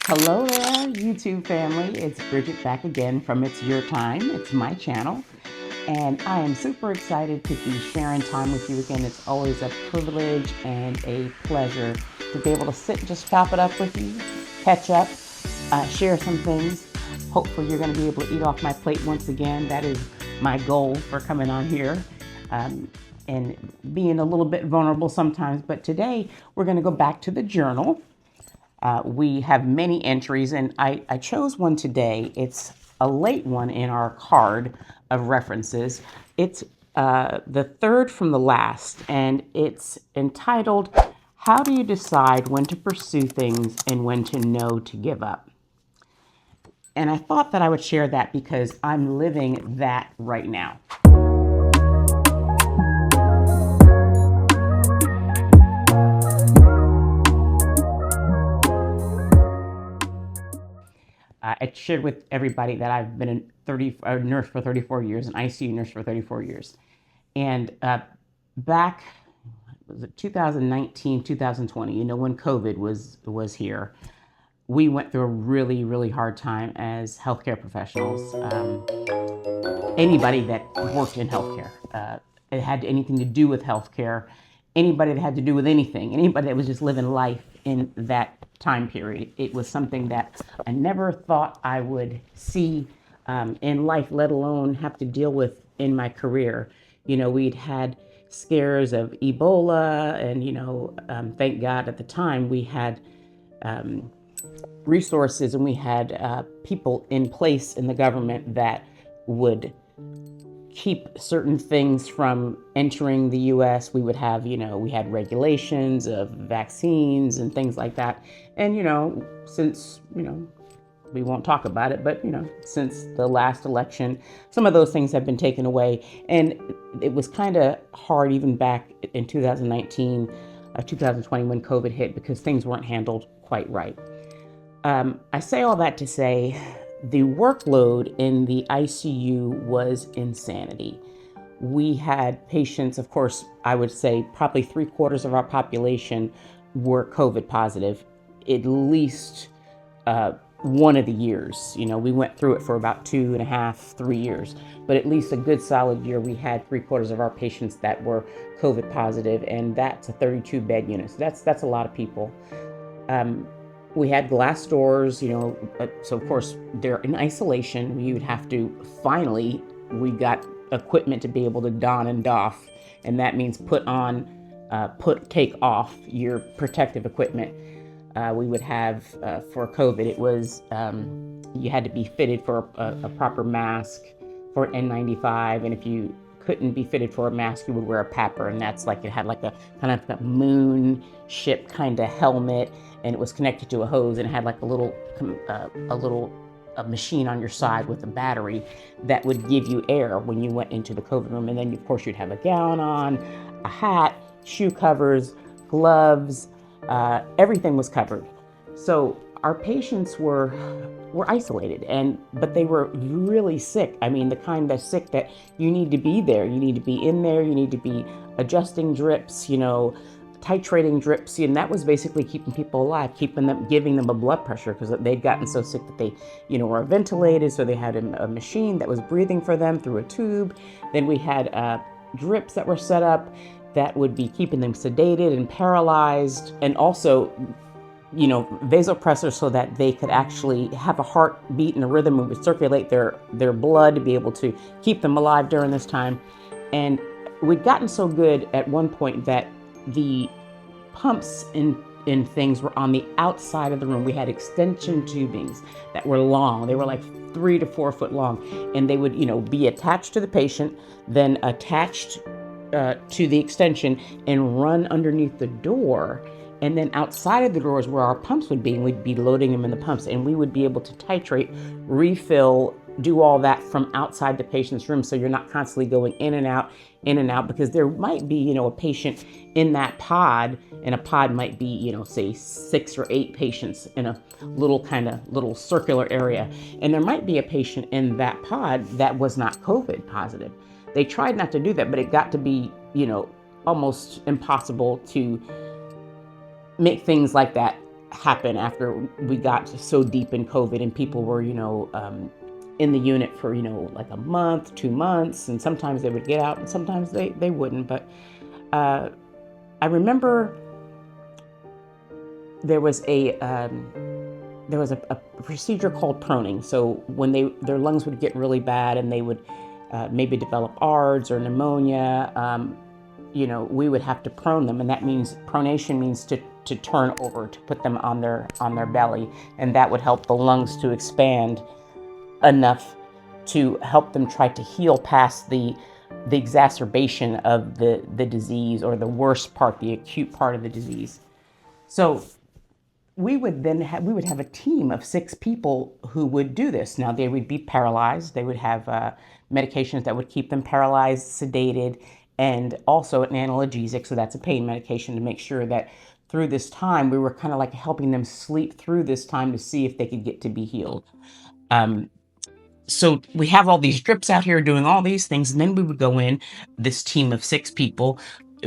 Hello there, YouTube family. It's Bridget back again from It's Your Time. It's my channel. And I am super excited to be sharing time with you again. It's always a privilege and a pleasure to be able to sit and just chop it up with you, catch up, share some things. Hopefully you're going to be able to eat off my plate once again. That is my goal for coming on here. And being a little bit vulnerable sometimes. But today we're going to go back to the journal. We have many entries, and I chose one today. It's a late one in our card of references. It's the third from the last, and it's entitled, How Do You Decide When to Pursue Things and When to Know to Give Up? And I thought that I would share that because I'm living that right now. I shared with everybody that I've been a nurse for 34 years, an ICU nurse for 34 years. And back, was it 2019, 2020, when COVID was here, we went through a really, really hard time as healthcare professionals. Anybody that worked in healthcare, it had anything to do with healthcare, anybody that had to do with anything, anybody that was just living life in that time period. It was something that I never thought I would see in life, let alone have to deal with in my career. We'd had scares of Ebola, and thank God at the time we had resources and we had people in place in the government that would keep certain things from entering the U.S. We would have, we had regulations of vaccines and things like that. And, since, we won't talk about it, but, since the last election, some of those things have been taken away. And it was kind of hard even back in 2019, 2020 when COVID hit because things weren't handled quite right. I say all that to say the workload in the ICU was insanity. We had patients, of course, I would say probably 3/4 of our population were COVID positive, at least one of the years. We went through it for about 2.5, 3 years, but at least a good solid year, we had 3/4 of our patients that were COVID positive, and that's a 32 bed unit. So that's a lot of people. We had glass doors, so of course they're in isolation. We would have to, finally, we got equipment to be able to don and doff. And that means take off your protective equipment. We would have, for COVID, it was, you had to be fitted for a proper mask, for an N95. And if you couldn't be fitted for a mask, you would wear a PAPR, and that's like, it had like a kind of a moon ship kind of helmet, and it was connected to a hose, and it had like a little machine on your side with a battery that would give you air when you went into the COVID room. And then of course you'd have a gown on, a hat, shoe covers, gloves, everything was covered. So our patients were isolated, but they were really sick. I mean, the kind that's sick that you need to be there. You need to be in there. You need to be adjusting drips, titrating drips. And that was basically keeping people alive, giving them a blood pressure because they'd gotten so sick that they, were ventilated. So they had a machine that was breathing for them through a tube. Then we had drips that were set up that would be keeping them sedated and paralyzed, and also vasopressors so that they could actually have a heartbeat and a rhythm and would circulate their blood to be able to keep them alive during this time. And we'd gotten so good at one point that the pumps in things were on the outside of the room. We had extension tubings that were long. They were like 3 to 4 foot long, and they would, be attached to the patient, then attached to the extension and run underneath the door. And then outside of the doors where our pumps would be, and we'd be loading them in the pumps, and we would be able to titrate, refill, do all that from outside the patient's room. So you're not constantly going in and out, because there might be, a patient in that pod, and a pod might be, say 6 or 8 patients in a little circular area. And there might be a patient in that pod that was not COVID positive. They tried not to do that, but it got to be, almost impossible to make things like that happen after we got so deep in COVID and people were, in the unit for, like a month, 2 months, and sometimes they would get out and sometimes they wouldn't. But uh, I remember there was a procedure called proning. So when their lungs would get really bad and they would maybe develop ARDS or pneumonia, we would have to prone them, and that means pronation means to turn over, to put them on their belly, and that would help the lungs to expand enough to help them try to heal past the exacerbation of the disease, or the worst part, the acute part of the disease. So we would have a team of 6 people who would do this. Now they would be paralyzed. They would have medications that would keep them paralyzed, sedated, and also an analgesic. So that's a pain medication to make sure that through this time we were kind of like helping them sleep through this time to see if they could get to be healed. So we have all these drips out here doing all these things, and then we would go in, this team of 6 people.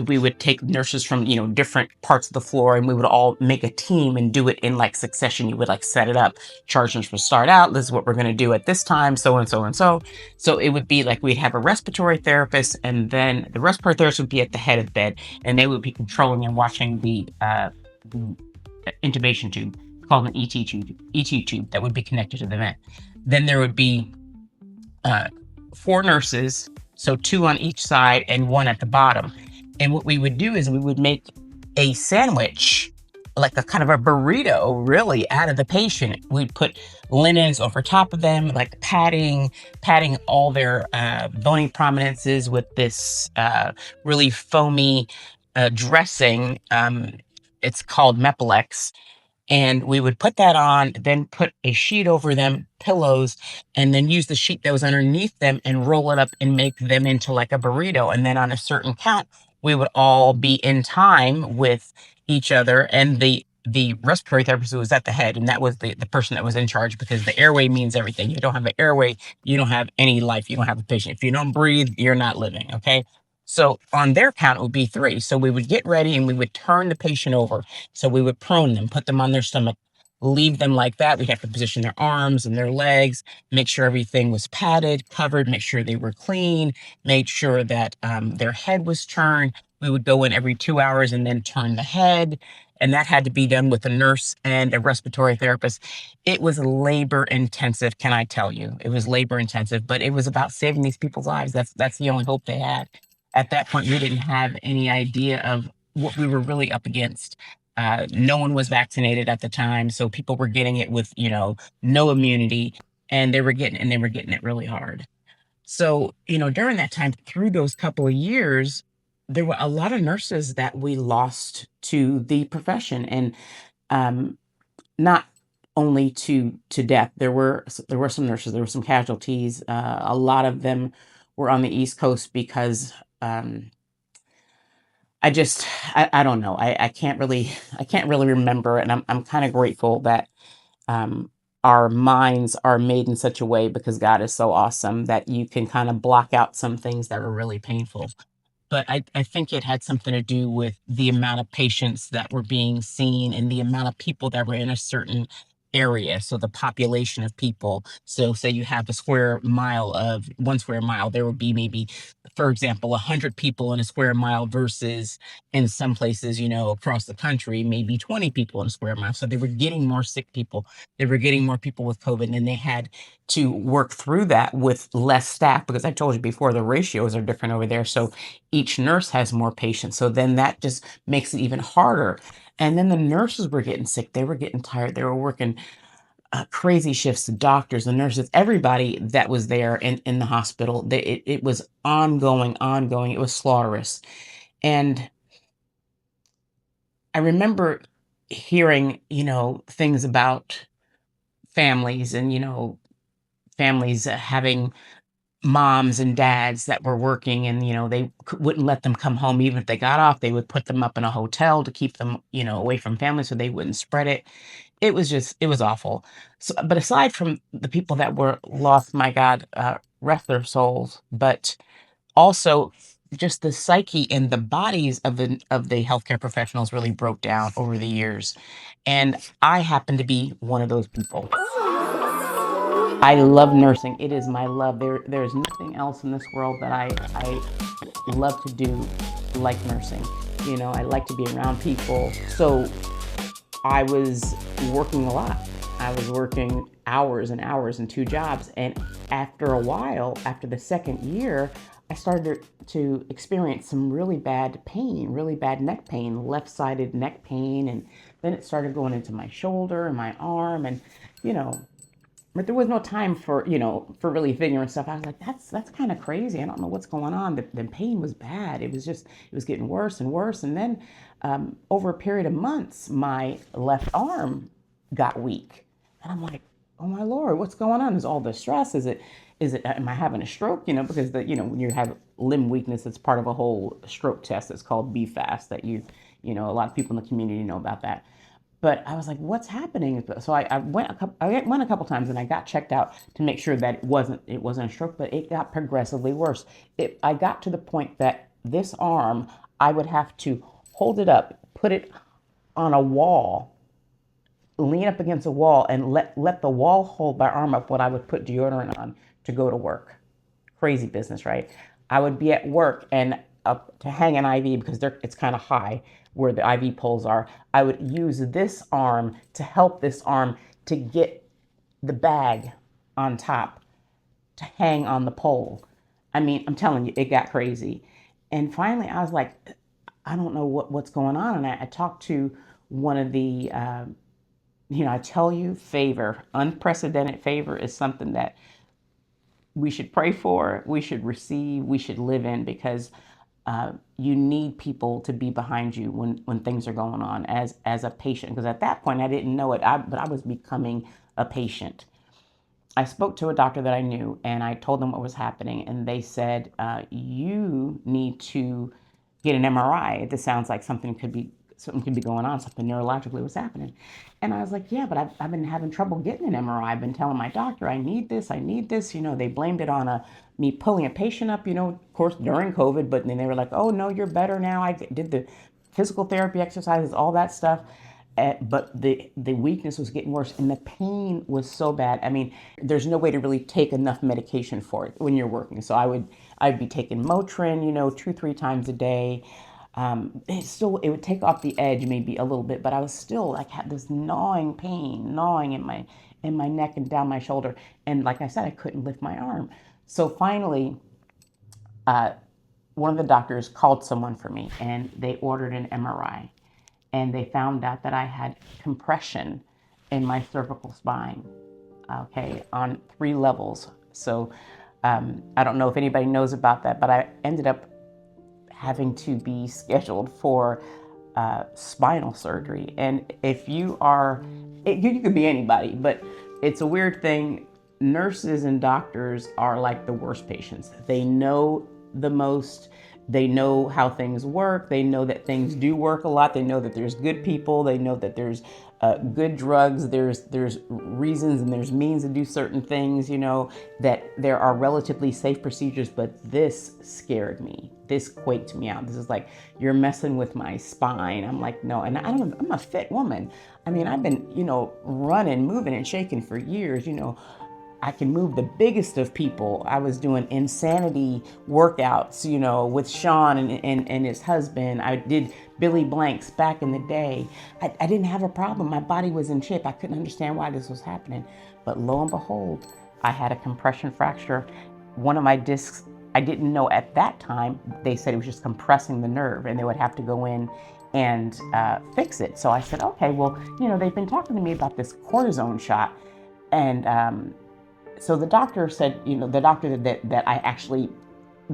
We would take nurses from different parts of the floor, and we would all make a team and do it in like succession. You would like set it up. Charge nurse would start out. This is what we're going to do at this time. So and so and so. So it would be like we'd have a respiratory therapist, and then the respiratory therapist would be at the head of the bed, and they would be controlling and watching the intubation tube, called an ET tube that would be connected to the vent. Then there would be 4 nurses, so 2 on each side and 1 at the bottom. And what we would do is we would make a sandwich, like a kind of a burrito, really, out of the patient. We'd put linens over top of them, like padding all their bony prominences with this really foamy dressing. It's called Mepilex. And we would put that on, then put a sheet over them, pillows, and then use the sheet that was underneath them and roll it up and make them into like a burrito. And then on a certain count, we would all be in time with each other. And the respiratory therapist was at the head, and that was the person that was in charge, because the airway means everything. You don't have an airway, you don't have any life, you don't have a patient. If you don't breathe, you're not living, okay? So on their count, it would be 3. So we would get ready and we would turn the patient over. So we would prone them, put them on their stomach, leave them like that. We'd have to position their arms and their legs, make sure everything was padded, covered, make sure they were clean, made sure that their head was turned. We would go in every 2 hours and then turn the head. And that had to be done with a nurse and a respiratory therapist. It was labor intensive, can I tell you? It was labor intensive, but it was about saving these people's lives. That's the only hope they had. At that point, we didn't have any idea of what we were really up against. No one was vaccinated at the time, so people were getting it with, no immunity, and they were getting it really hard. So, during that time, through those couple of years, there were a lot of nurses that we lost to the profession, and not only to death. There were some nurses, there were some casualties. A lot of them were on the East Coast because I don't know. I can't really remember, and I'm kind of grateful that our minds are made in such a way, because God is so awesome that you can kind of block out some things that were really painful. But I think it had something to do with the amount of patients that were being seen and the amount of people that were in a certain area. So the population of people. So say you have one square mile, there would be maybe, for example, 100 people in a square mile, versus in some places, across the country, maybe 20 people in a square mile. So they were getting more sick people. They were getting more people with COVID, and they had to work through that with less staff, because I told you before, the ratios are different over there. So each nurse has more patients. So then that just makes it even harder. And then the nurses were getting sick. They were getting tired. They were working crazy shifts. The doctors, the nurses, everybody that was there in the hospital. It was ongoing. It was slaughterous. And I remember hearing, things about families, and, families having moms and dads that were working, and they wouldn't let them come home. Even if they got off, they would put them up in a hotel to keep them away from family, so they wouldn't spread it. It was awful. So, but aside from the people that were lost, my God, rest their souls. But also just the psyche and the bodies of the healthcare professionals really broke down over the years. And I happen to be one of those people. I love nursing. It is my love. There's nothing else in this world that I love to do like nursing. I like to be around people. So I was working a lot. I was working hours and hours and two jobs. And after a while, after the second year, I started to experience some really bad pain, really bad neck pain, left-sided neck pain. And then it started going into my shoulder and my arm. And, you know, but there was no time for really figuring stuff out. I was like, that's kind of crazy. I don't know what's going on. The pain was bad. It was getting worse and worse. And then over a period of months, my left arm got weak. And I'm like, oh my Lord, what's going on? Is all the stress? Am I having a stroke? Because when you have limb weakness, it's part of a whole stroke test. It's called BFAST that a lot of people in the community know about that. But I was like, what's happening? So I went a couple times and I got checked out to make sure that it wasn't a stroke, but it got progressively worse. I got to the point that this arm, I would have to hold it up, put it on a wall, lean up against a wall, and let the wall hold my arm up when I would put deodorant on to go to work. Crazy business, right? I would be at work and up to hang an IV because it's kind of high where the IV poles are. I would use this arm to help this arm to get the bag on top to hang on the pole. I mean, I'm telling you, it got crazy. And finally, I was like, I don't know what's going on. And I talked to one of the, I tell you, unprecedented favor is something that we should pray for, we should receive, we should live in, because you need people to be behind you when things are going on as a patient. Because at that point, I didn't know it, but I was becoming a patient. I spoke to a doctor that I knew, and I told them what was happening, and they said, you need to get an MRI. This sounds like something could be going on, something neurologically was happening. And I was like, yeah, but I've been having trouble getting an MRI. I've been telling my doctor, I need this. They blamed it on me pulling a patient up, of course, during COVID, but then they were like, oh, no, you're better now. I did the physical therapy exercises, all that stuff. But the weakness was getting worse and the pain was so bad. I mean, there's no way to really take enough medication for it when you're working. So I'd be taking Motrin, 2-3 times a day. It would take off the edge maybe a little bit, but I was still like had this gnawing pain, gnawing in my neck and down my shoulder. And like I said, I couldn't lift my arm. So finally, one of the doctors called someone for me and they ordered an MRI. And they found out that I had compression in my cervical spine, okay, on 3 levels. So I don't know if anybody knows about that, but I ended up having to be scheduled for spinal surgery. And if you could be anybody, but it's a weird thing. Nurses and doctors are like the worst patients. They know the most. They know how things work. They know that things do work a lot. They know that there's good people. They know that there's good drugs. There's reasons and there's means to do certain things, that there are relatively safe procedures. But this scared me. This quaked me out. This is like, you're messing with my spine. I'm like, no. And I'm a fit woman. I mean, I've been, running, moving and shaking for years, I can move the biggest of people. I was doing insanity workouts, with Sean and his husband. I did Billy Blanks back in the day. I didn't have a problem. My body was in shape. I couldn't understand why this was happening. But lo and behold, I had a compression fracture. One of my discs, I didn't know at that time, they said it was just compressing the nerve and they would have to go in and fix it. So I said, okay, well, they've been talking to me about this cortisone shot. And so the doctor said, the doctor that I actually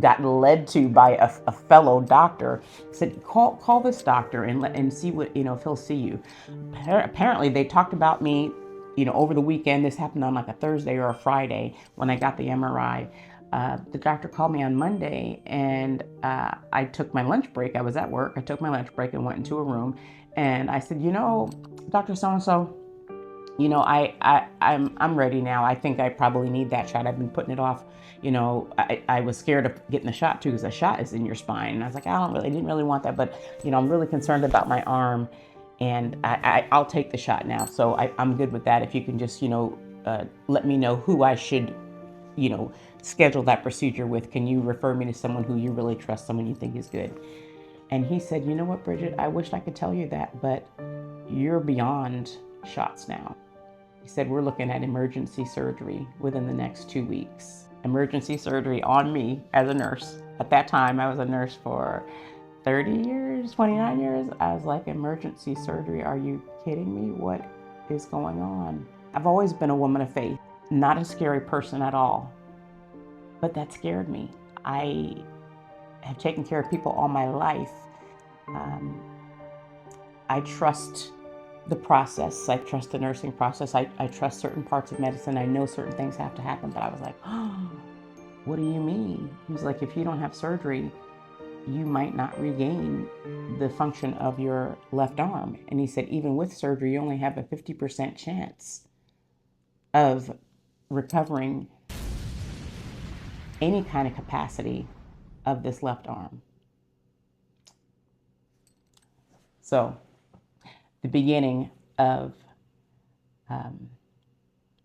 got led to by a fellow doctor said, call this doctor and see what, if he'll see you. Apparently they talked about me, over the weekend. This happened on like a Thursday or a Friday when I got the MRI. The doctor called me on Monday and I took my lunch break. I was at work. I took my lunch break and went into a room and I said, Dr. So-and-so, I'm ready now. I think I probably need that shot. I've been putting it off. I was scared of getting the shot too, because a shot is in your spine. And I was like, didn't really want that. But, I'm really concerned about my arm, and I'll take the shot now. So I'm good with that. If you can just, let me know who I should, you know, schedule that procedure with. Can you refer me to someone who you really trust, someone you think is good? And he said, you know what, Bridget, I wish I could tell you that, but you're beyond shots now. He said, we're looking at emergency surgery within the next 2 weeks. Emergency surgery on me as a nurse. At that time, I was a nurse for 30 years, 29 years. I was like, emergency surgery? Are you kidding me? What is going on? I've always been a woman of faith, not a scary person at all, but that scared me. I have taken care of people all my life. I trust the process. I trust the nursing process. I trust certain parts of medicine. I know certain things have to happen, but I was like, oh, what do you mean? He was like, if you don't have surgery, you might not regain the function of your left arm. And he said, even with surgery, you only have a 50% chance of recovering any kind of capacity of this left arm. So the beginning of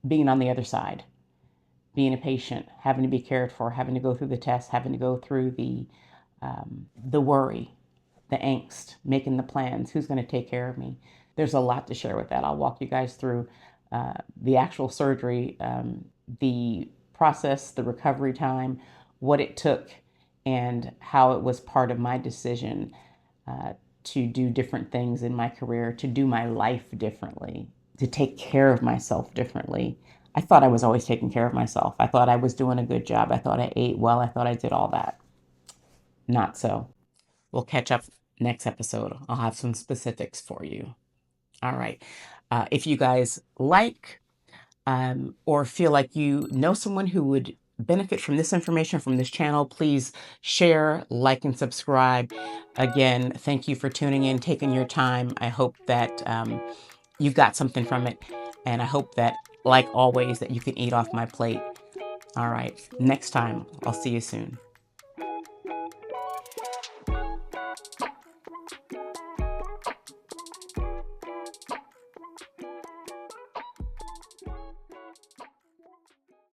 being on the other side, being a patient, having to be cared for, having to go through the tests, having to go through the worry, the angst, making the plans, who's going to take care of me. There's a lot to share with that. I'll walk you guys through the actual surgery, the process, the recovery time, what it took, and how it was part of my decision to do different things in my career, to do my life differently, to take care of myself differently. I thought I was always taking care of myself. I thought I was doing a good job. I thought I ate well. I thought I did all that. Not so. We'll catch up next episode. I'll have some specifics for you. All right. If you guys like or feel like you know someone who would benefit from this information from this channel, please share, like, and subscribe. Again, thank you for tuning in, taking your time. I hope that you got something from it. And I hope that, like always, that you can eat off my plate. All right. Next time, I'll see you soon.